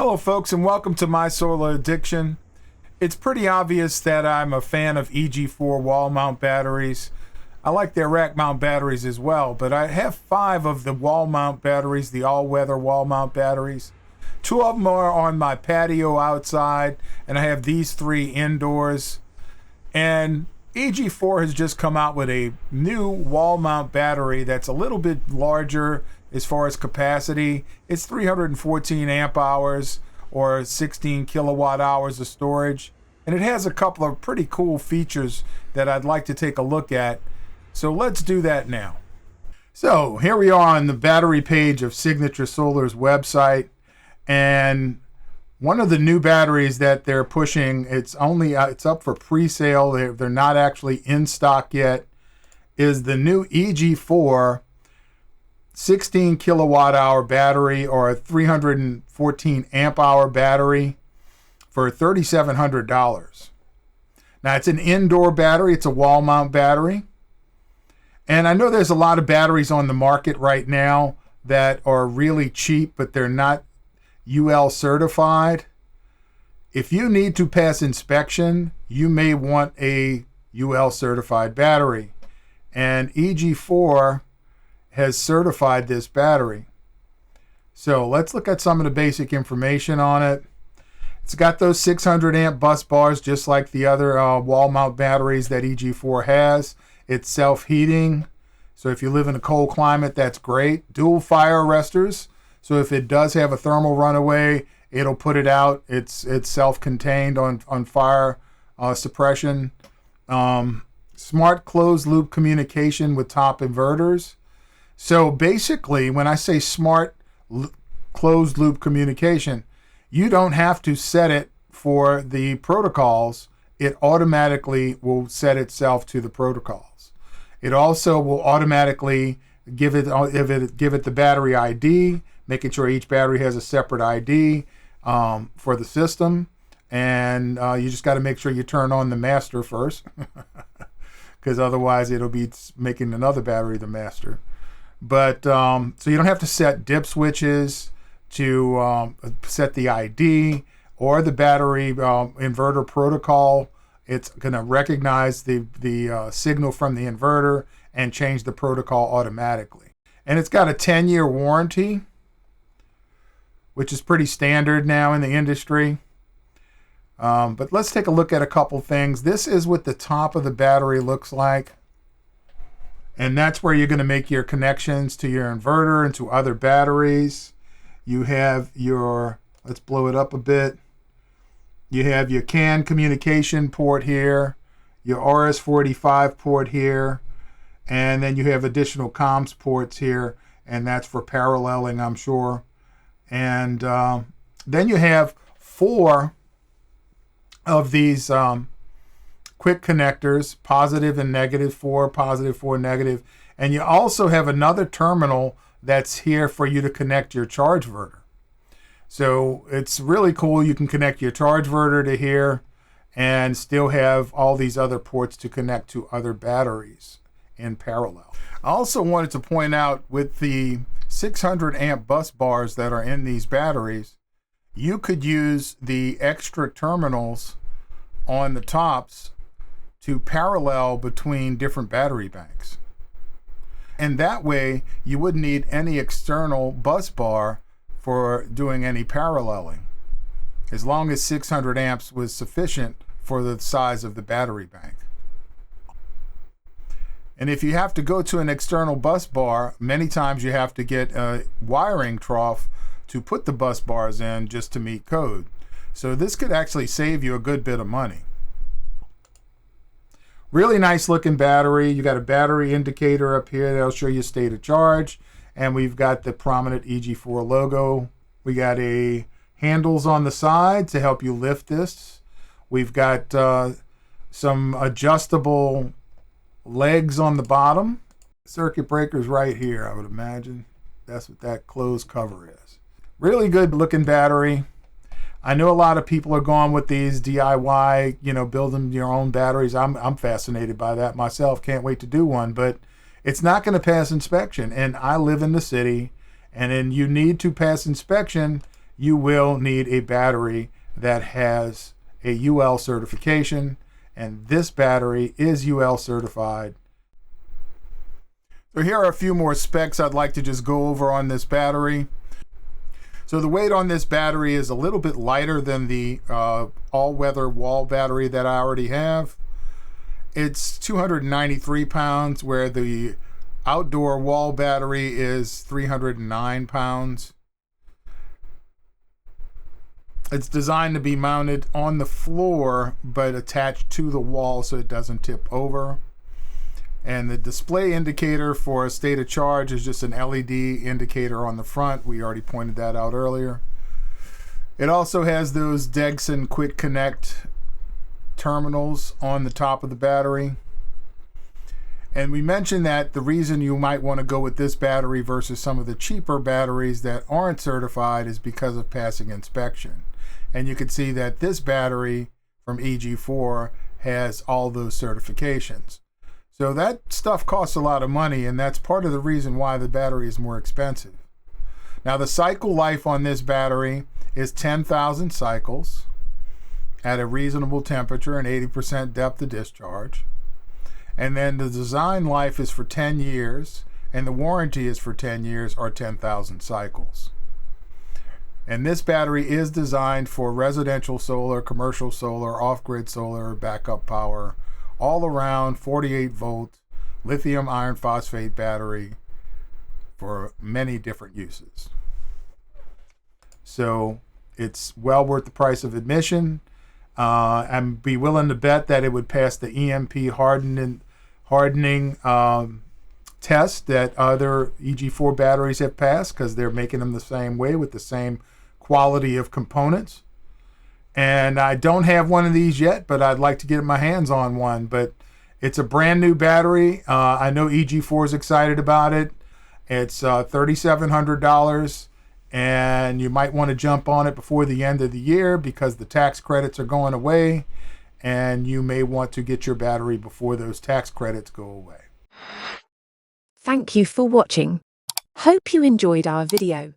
Hello folks, and welcome to My Solar Addiction. It's pretty obvious that I'm a fan of EG4 wall mount batteries. I like their rack mount batteries as well, but I have 5 of the wall mount batteries, the all-weather wall mount batteries. 2 of them are on my patio outside, and I have these 3 indoors. And EG4 has just come out with a new wall mount battery that's a little bit larger as far as capacity. It's 314 amp hours or 16 kilowatt hours of storage. And it has a couple of pretty cool features that I'd like to take a look at. So let's do that now. So here we are on the battery page of Signature Solar's website. And one of the new batteries that they're pushing, it's up for pre-sale. They're not actually in stock yet, is the new EG4 16 kilowatt hour battery or a 314 amp hour battery for $3,700. Now it's an indoor battery. It's a wall mount battery. And I know there's a lot of batteries on the market right now that are really cheap, but they're not UL certified. If you need to pass inspection, you may want a UL certified battery. And EG4 has certified this battery. So let's look at some of the basic information on it. It's got those 600 amp bus bars just like the other wall mount batteries that EG4 has. It's self-heating, so if you live in a cold climate, that's great. Dual fire arresters, so if it does have a thermal runaway, it'll put it out. It's self-contained on fire suppression. Smart closed loop communication with top inverters. So basically, when I say smart closed loop communication, you don't have to set it for the protocols. It automatically will set itself to the protocols. It also will automatically give it the battery ID, making sure each battery has a separate ID for the system. And you just got to make sure you turn on the master first, because otherwise it'll be making another battery the master. But so you don't have to set dip switches to set the ID or the battery inverter protocol. It's going to recognize the signal from the inverter and change the protocol automatically. And it's got a 10-year warranty, which is pretty standard now in the industry. But let's take a look at a couple things. This is what the top of the battery looks like. And that's where you're going to make your connections to your inverter and to other batteries. You have your, let's blow it up a bit. You have your CAN communication port here, your RS-485 port here, and then you have additional comms ports here, and that's for paralleling, I'm sure. And then you have 4 of these quick connectors, positive and negative, 4 positive, 4 negative. And you also have another terminal that's here for you to connect your charge inverter. So it's really cool. You can connect your charge inverter to here and still have all these other ports to connect to other batteries in parallel. I also wanted to point out with the 600 amp bus bars that are in these batteries, you could use the extra terminals on the tops to parallel between different battery banks. And that way you wouldn't need any external bus bar for doing any paralleling, as long as 600 amps was sufficient for the size of the battery bank. And if you have to go to an external bus bar, many times you have to get a wiring trough to put the bus bars in just to meet code. So this could actually save you a good bit of money. Really nice looking battery. You got a battery indicator up here that'll show you state of charge. And we've got the prominent EG4 logo. We got a handles on the side to help you lift this. We've got some adjustable legs on the bottom. Circuit breakers right here, I would imagine. That's what that closed cover is. Really good looking battery. I know a lot of people are going with these DIY, building your own batteries. I'm fascinated by that myself. Can't wait to do one, but it's not going to pass inspection. And I live in the city, and then you need to pass inspection. you will need a battery that has a UL certification, and this battery is UL certified. So here are a few more specs I'd like to just go over on this battery. So the weight on this battery is a little bit lighter than the all-weather wall battery that I already have. It's 293 pounds, where the outdoor wall battery is 309 pounds. It's designed to be mounted on the floor but attached to the wall so it doesn't tip over. And the display indicator for a state of charge is just an LED indicator on the front. We already pointed that out earlier. It also has those Degson Quick Connect terminals on the top of the battery. And we mentioned that the reason you might want to go with this battery versus some of the cheaper batteries that aren't certified is because of passing inspection. And you can see that this battery from EG4 has all those certifications. So that stuff costs a lot of money, and that's part of the reason why the battery is more expensive. Now, the cycle life on this battery is 10,000 cycles at a reasonable temperature and 80% depth of discharge. And then the design life is for 10 years, and the warranty is for 10 years or 10,000 cycles. And this battery is designed for residential solar, commercial solar, off-grid solar, backup power, all around 48 volt lithium iron phosphate battery for many different uses. So it's well worth the price of admission. I'd be willing to bet that it would pass the EMP hardening test that other EG4 batteries have passed, because they're making them the same way with the same quality of components. And I don't have one of these yet, but I'd like to get my hands on one. But it's a brand new battery. I know EG4 is excited about it. It's $3,700, and you might want to jump on it before the end of the year because the tax credits are going away, and you may want to get your battery before those tax credits go away. Thank you for watching. Hope you enjoyed our video.